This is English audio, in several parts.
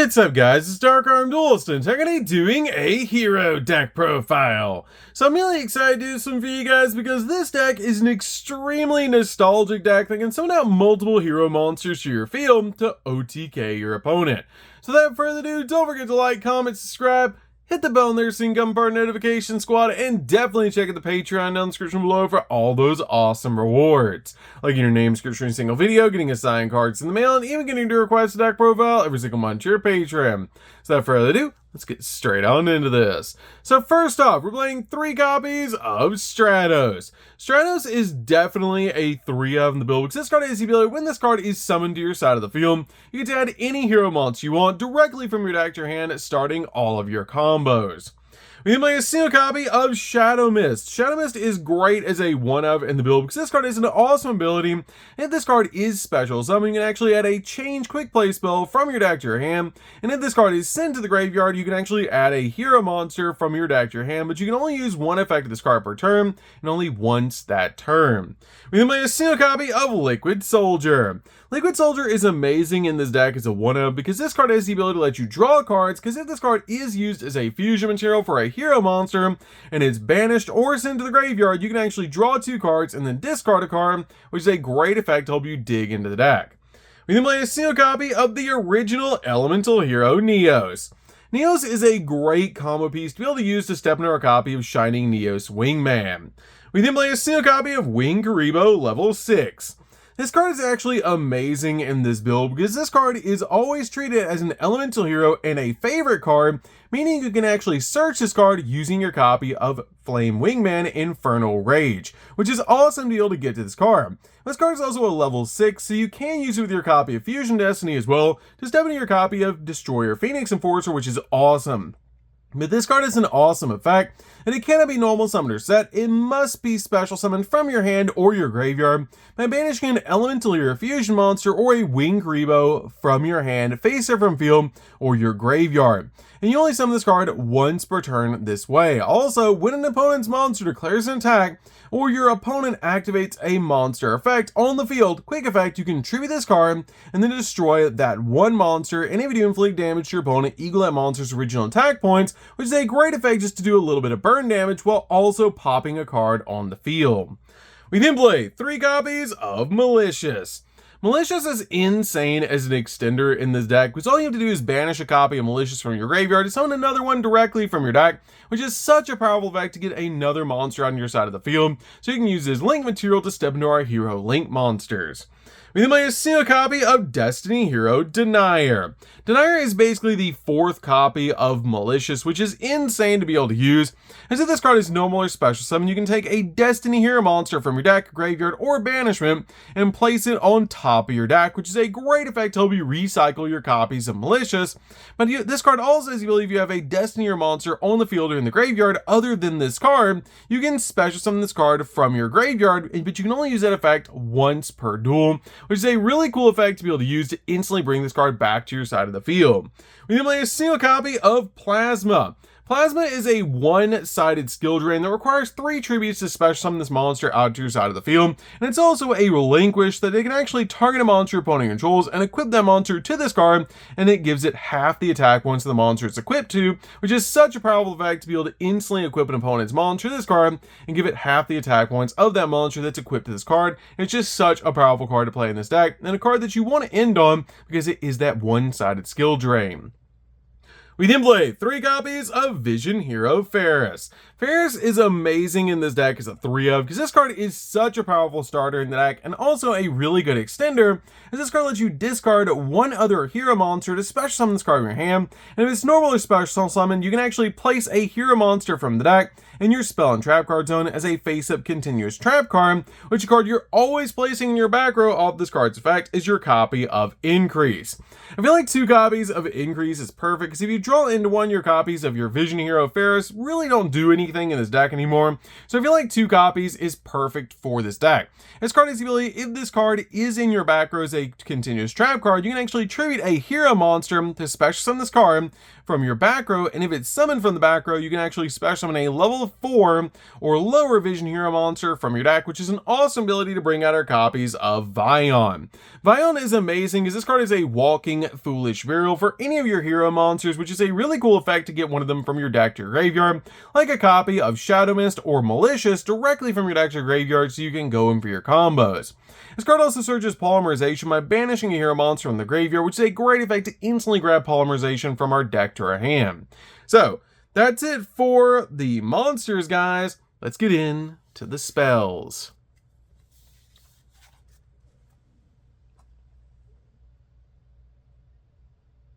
What's up guys, it's DarkArmedDuelist and I'm going to be doing a hero deck profile. So I'm really excited to do this one for you guys because this deck is an extremely nostalgic deck that can summon out multiple hero monsters to your field to OTK your opponent. So without further ado, don't forget to like, comment, subscribe, hit the bell in there so you can become part of the notification squad, and definitely check out the Patreon down in the description below for all those awesome rewards. Like your name, description, every single video, getting assigned cards in the mail, and even getting to request a deck profile every single month to your Patreon. So without further ado, let's get straight on into this. So first off, we're playing 3 copies of Stratos. Stratos is definitely a 3-of in the build because this card has the ability, when this card is summoned to your side of the field, you get to add any hero monster you want directly from your deck to your hand, starting all of your combos. We then play a single copy of Shadow Mist. Shadow Mist is great as a 1-of in the build because this card is an awesome ability, and if this card is special summon, you can actually add a change quick play spell from your deck to your hand, and if this card is sent to the graveyard, you can actually add a hero monster from your deck to your hand, but you can only use 1 effect of this card per turn, and only once that turn. We then play a single copy of Liquid Soldier. Liquid Soldier is amazing in this deck as a 1-of because this card has the ability to let you draw cards, because if this card is used as a fusion material for a hero monster and it's banished or sent to the graveyard, you can actually draw 2 cards and then discard a card, which is a great effect to help you dig into the deck. We then play a single copy of the original elemental hero Neos. Neos is a great combo piece to be able to use to step into our copy of Shining Neos Wingman. We then play a single copy of Wing Karibo level 6. This card is actually amazing in this build because this card is always treated as an elemental hero and a favorite card, meaning you can actually search this card using your copy of Flame Wingman Infernal Rage, which is awesome to be able to get to this card. This card is also a level 6, so you can use it with your copy of Fusion Destiny as well to step into your copy of Destroyer Phoenix Enforcer, which is awesome. But this card is an awesome effect, and it cannot be normal summoned or set. It must be special summoned from your hand or your graveyard by banishing an elemental hero fusion monster or a Wing Karibo from your hand, face or from field, or your graveyard. And you only summon this card once per turn this way. Also, when an opponent's monster declares an attack, or your opponent activates a monster effect on the field, quick effect, you can tribute this card and then destroy that one monster, and if you do inflict damage to your opponent, equal that monster's original attack points, which is a great effect just to do a little bit of burn damage while also popping a card on the field. We then play 3 copies of Malicious. Malicious is insane as an extender in this deck, because all you have to do is banish a copy of Malicious from your graveyard to summon another one directly from your deck, which is such a powerful effect to get another monster on your side of the field, so you can use this link material to step into our hero link monsters. We then play a single copy of Destiny Hero Denier. Denier is basically the 4th copy of Malicious, which is insane to be able to use, as if this card is normal or special summon, you can take a Destiny Hero monster from your deck, graveyard, or banishment and place it on top of your deck, which is a great effect to help you recycle your copies of Malicious. But this card also has the ability, if you have a Destiny Hero monster on the field or in the graveyard other than this card, you can special summon this card from your graveyard, but you can only use that effect once per duel, which is a really cool effect to be able to use to instantly bring this card back to your side of the field. We then play a single copy of Plasma. Plasma is a 1-sided skill drain that requires 3 tributes to special summon this monster out to your side of the field, and it's also a relinquish that it can actually target a monster your opponent controls and equip that monster to this card, and it gives it half the attack points the monster it's equipped to, which is such a powerful effect to be able to instantly equip an opponent's monster to this card and give it half the attack points of that monster that's equipped to this card. And it's just such a powerful card to play in this deck, and a card that you want to end on because it is that 1-sided skill drain. We then play 3 copies of Vision Hero Ferris. Ferris is amazing in this deck as a 3-of because this card is such a powerful starter in the deck and also a really good extender, as this card lets you discard 1 other hero monster to special summon this card in your hand, and if it's normal or special summon, you can actually place a hero monster from the deck in your spell and trap card zone as a face-up continuous trap card, which card you're always placing in your back row of this card's effect is your copy of Increase. I feel like 2 copies of Increase is perfect because if you draw into one your copies of your Vision Hero Ferris really don't do anything in this deck anymore, so I feel like 2 copies is perfect for this deck. This card has the ability, if this card is in your back row as a continuous trap card, you can actually tribute a hero monster to special summon this card from your back row, and if it's summoned from the back row, you can actually special summon a level 4 or lower Vision Hero monster from your deck, which is an awesome ability to bring out our copies of Vion. Vion is amazing because this card is a walking Foolish Burial for any of your hero monsters, which is a really cool effect to get one of them from your deck to your graveyard, like a copy of Shadow Mist or Malicious directly from your deck to your graveyard so you can go in for your combos. This card also searches Polymerization by banishing a hero monster from the graveyard, which is a great effect to instantly grab Polymerization from our deck to our hand. So, that's it for the monsters, guys. Let's get into the spells.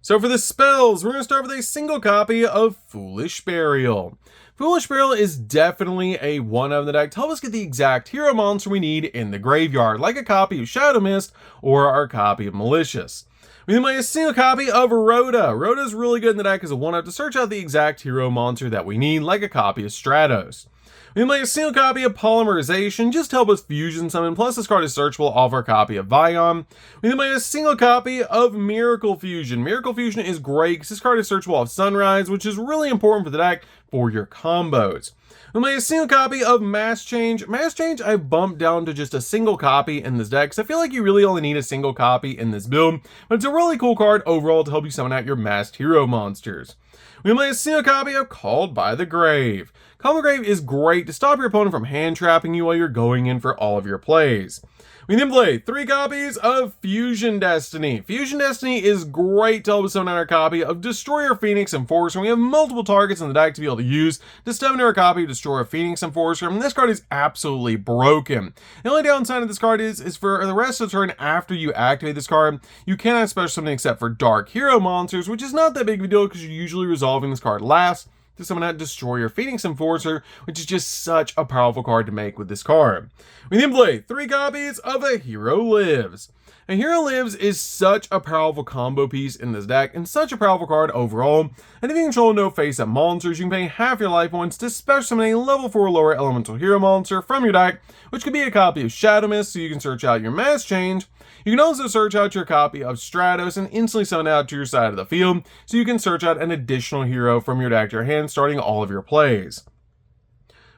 So for the spells, we're going to start with a single copy of Foolish Burial. Foolish Burial is definitely a one of the deck to help us get the exact hero monster we need in the graveyard, like a copy of Shadow Mist or our copy of Malicious. We then play a single copy of Rhoda. Rhoda is really good in the deck as a one-up to search out the exact hero monster that we need, like a copy of Stratos. We then play a single copy of Polymerization just to help us fusion summon, plus this card is searchable off our copy of Vion. We then play a single copy of Miracle Fusion. Miracle Fusion is great because this card is searchable off Sunrise, which is really important for the deck for your combos. We play a single copy of Mass Change. Mass Change I bumped down to just a single copy in this deck because I feel like you really only need a single copy in this build, but it's a really cool card overall to help you summon out your masked hero monsters. We play a single copy of Called by the Grave. Called by the Grave is great to stop your opponent from hand trapping you while you're going in for all of your plays. We then play 3 copies of Fusion Destiny. Fusion Destiny is great to help us summon out our copy of Destroyer Phoenix Enforcer. We have multiple targets in the deck to be able to use to summon our copy of Destroyer Phoenix Enforcer, and this card is absolutely broken. The only downside of this card is for the rest of the turn after you activate this card, you cannot special summon except for Dark Hero monsters, which is not that big of a deal because you're usually resolving this card last to summon out Destroyer Phoenix Enforcer, which is just such a powerful card to make with this card. We then play 3 copies of A Hero Lives. A Hero Lives is such a powerful combo piece in this deck and such a powerful card overall. And if you control no face-up monsters, you can pay half your life points to special summon a level 4 lower elemental hero monster from your deck, which could be a copy of Shadow Mist so you can search out your Mass Change. You can also search out your copy of Stratos and instantly summon out to your side of the field so you can search out an additional hero from your deck to your hand starting all of your plays.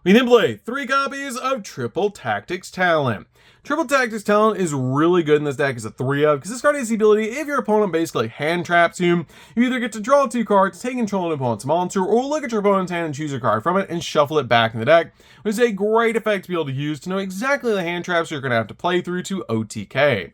We then play 3 copies of Triple Tactics Talent. Triple Tactics Talent is really good in this deck as a 3-of because this card has the ability, if your opponent basically hand traps you, you either get to draw 2 cards, take control of an opponent's monster, or look at your opponent's hand and choose a card from it and shuffle it back in the deck, which is a great effect to be able to use to know exactly the hand traps you're going to have to play through to OTK.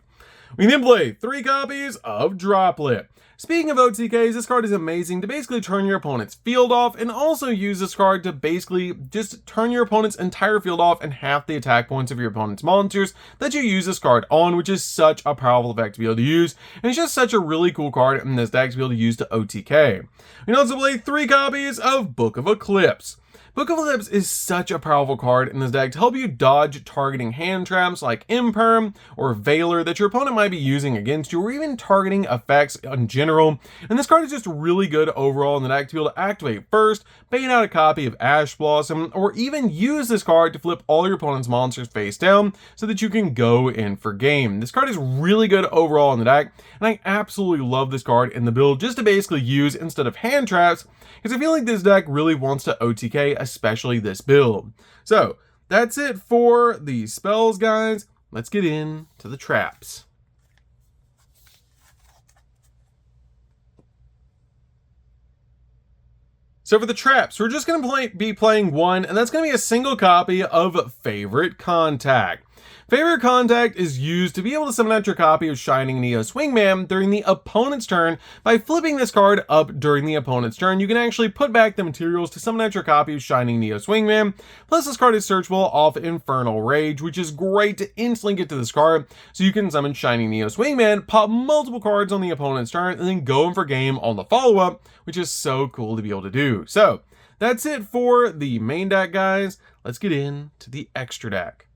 We then play 3 copies of Droplet. Speaking of OTKs, this card is amazing to basically turn your opponent's field off, and also use this card to basically just turn your opponent's entire field off and half the attack points of your opponent's monsters that you use this card on, which is such a powerful effect to be able to use, and it's just such a really cool card in this deck to be able to use to OTK. We can also play 3 copies of Book of Eclipse. Book of Eclipse is such a powerful card in this deck to help you dodge targeting hand traps like Imperm or Veiler that your opponent might be using against you, or even targeting effects in general. And this card is just really good overall in the deck to be able to activate first, bait out a copy of Ash Blossom, or even use this card to flip all your opponent's monsters face down so that you can go in for game. This card is really good overall in the deck, and I absolutely love this card in the build just to basically use instead of hand traps, because I feel like this deck really wants to OTK, especially this build. So, that's it for the spells, guys. Let's get into the traps. So for the traps, we're just going to be playing 1, and that's going to be a single copy of Favorite Contact. Favorite Contact is used to be able to summon out your copy of Shining Neos Wingman during the opponent's turn. By flipping this card up during the opponent's turn, you can actually put back the materials to summon out your copy of Shining Neos Wingman. Plus, this card is searchable off Infernal Rage, which is great to instantly get to this card, so you can summon Shining Neos Wingman, pop multiple cards on the opponent's turn, and then go in for game on the follow-up, which is so cool to be able to do. So, that's it for the main deck, guys. Let's get into the extra deck.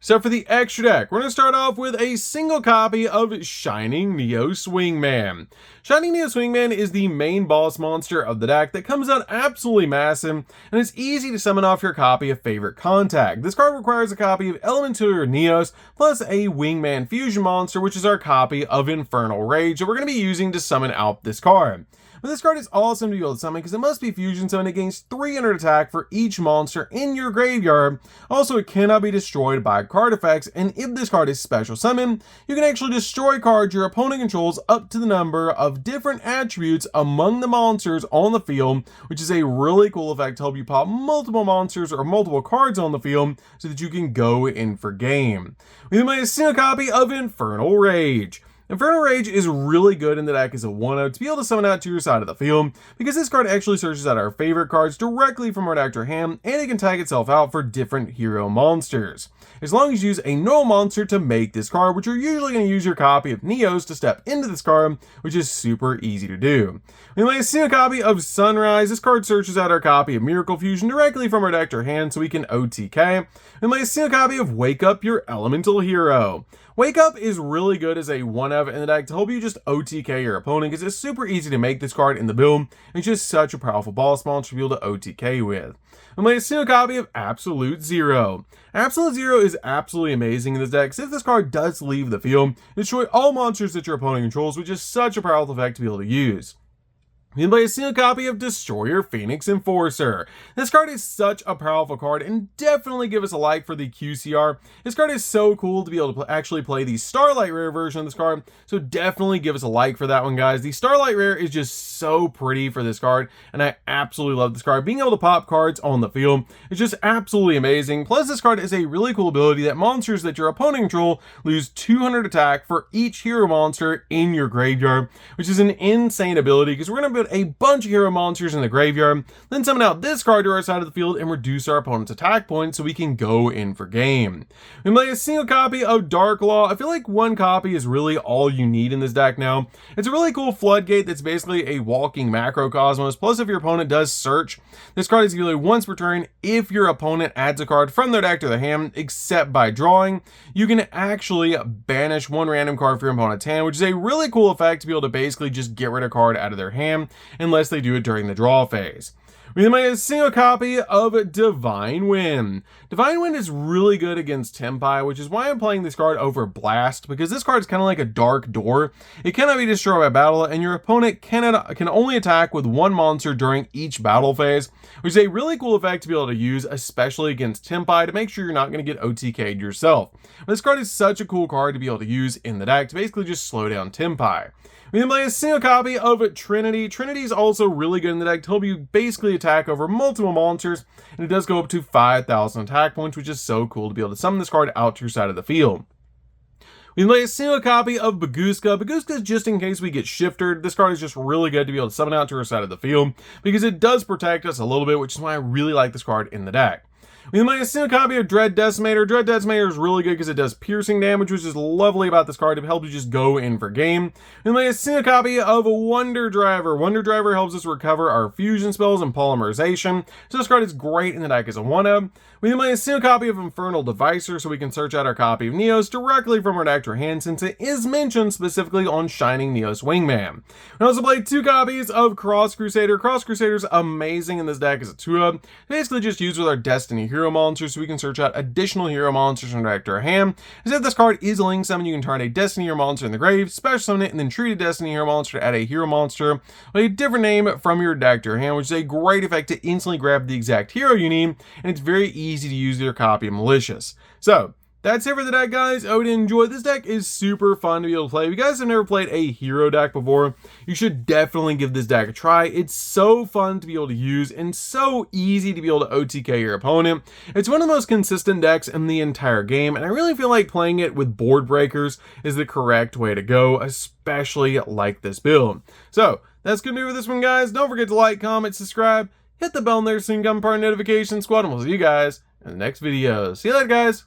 So for the extra deck, we're going to start off with a single copy of Shining Neo Swingman. Shining Neo Swingman is the main boss monster of the deck that comes out absolutely massive, and it's easy to summon off your copy of Favorite Contact. This card requires a copy of Elemental Neos, plus a Wingman Fusion monster, which is our copy of Infernal Rage that we're going to be using to summon out this card. But this card is awesome to be able to summon because it must be fusion summoned against 300 attack for each monster in your graveyard. Also, it cannot be destroyed by card effects, and if this card is special summoned, you can actually destroy cards your opponent controls up to the number of different attributes among the monsters on the field, which is a really cool effect to help you pop multiple monsters or multiple cards on the field so that you can go in for game. We then made a single copy of Infernal Rage. Infernal Rage is really good in the deck as a 1-0 to be able to summon out to your side of the field, because this card actually searches out our favorite cards directly from our deck to our hand, and it can tag itself out for different hero monsters. As long as you use a normal monster to make this card, which you're usually going to use your copy of Neos to step into this card, which is super easy to do. We might see a copy of Sunrise. This card searches out our copy of Miracle Fusion directly from our deck to our hand so we can OTK. We might see a copy of Wake Up Your Elemental Hero. Wake Up is really good as a 1-of in the deck to help you just OTK your opponent, because it's super easy to make this card in the build. It's just such a powerful boss monster to be able to OTK with. We might see a copy of Absolute Zero. Absolute Zero is absolutely amazing in this deck, because if this card does leave the field, destroy all monsters that your opponent controls, which is such a powerful effect to be able to use. You can play a single copy of Destroyer Phoenix Enforcer. This card is such a powerful card, and definitely give us a like for the QCR. This card is so cool to be able to actually play the Starlight Rare version of this card, so definitely give us a like for that one, guys. The Starlight Rare is just so pretty for this card, and I absolutely love this card. Being able to pop cards on the field is just absolutely amazing. Plus, this card is a really cool ability that monsters that your opponent control lose 200 attack for each hero monster in your graveyard, which is an insane ability, because we're going to a bunch of hero monsters in the graveyard, then summon out this card to our side of the field and reduce our opponent's attack points so we can go in for game. We play a single copy of Dark Law. I feel like one copy is really all you need in this deck now. It's a really cool floodgate that's basically a walking macrocosmos, plus if your opponent does search, this card is usually once per turn. If your opponent adds a card from their deck to their hand, except by drawing, you can actually banish one random card from your opponent's hand, which is a really cool effect to be able to basically just get rid of a card out of their hand, unless they do it during the draw phase. We then make a single copy of Divine Wind. Divine Wind is really good against Tempai, which is why I'm playing this card over Blast, because this card is kind of like a Dark Door. It cannot be destroyed by battle, and your opponent can only attack with one monster during each battle phase, which is a really cool effect to be able to use, especially against Tempai, to make sure you're not going to get OTK'd yourself. This card is such a cool card to be able to use in the deck to basically just slow down Tempai. We then play a single copy of Trinity. Trinity is also really good in the deck to help you basically attack over multiple monsters, and it does go up to 5,000 attack points, which is so cool to be able to summon this card out to your side of the field. We then play a single copy of Baguska. Baguska is just in case we get shifted. This card is just really good to be able to summon out to our side of the field, because it does protect us a little bit, which is why I really like this card in the deck. We then play a single copy of Dread Decimator. Dread Decimator is really good because it does piercing damage, which is lovely about this card to help you just go in for game. We then play a single copy of Wonder Driver. Wonder Driver helps us recover our fusion spells and polymerization, so this card is great in the deck as a 1-of. We then play a single copy of Infernal Devicer so we can search out our copy of Neos directly from our deck to our hand, since it is mentioned specifically on Shining Neos Wingman. We also play 2 copies of Cross Crusader. Cross Crusader is amazing in this deck as a 2-of. Basically just used with our Destiny hero monsters so we can search out additional hero monsters from our deck to our hand. As if this card is a link summon, you can turn a Destiny hero monster in the grave, special summon it, and then treat a Destiny hero monster to add a hero monster with a different name from your deck to your hand, which is a great effect to instantly grab the exact hero you need, and it's very easy to use your copy of Malicious. So that's it for the deck, guys. I hope you enjoyed. This deck is super fun to be able to play. If you guys have never played a hero deck before, you should definitely give this deck a try. It's so fun to be able to use and so easy to be able to OTK your opponent. It's one of the most consistent decks in the entire game, and I really feel like playing it with board breakers is the correct way to go, especially like this build. So that's gonna do it for this one, guys. Don't forget to like, comment, subscribe, hit the bell there so you can become part of the notification squad, and we'll see you guys in the next video. See you later, guys.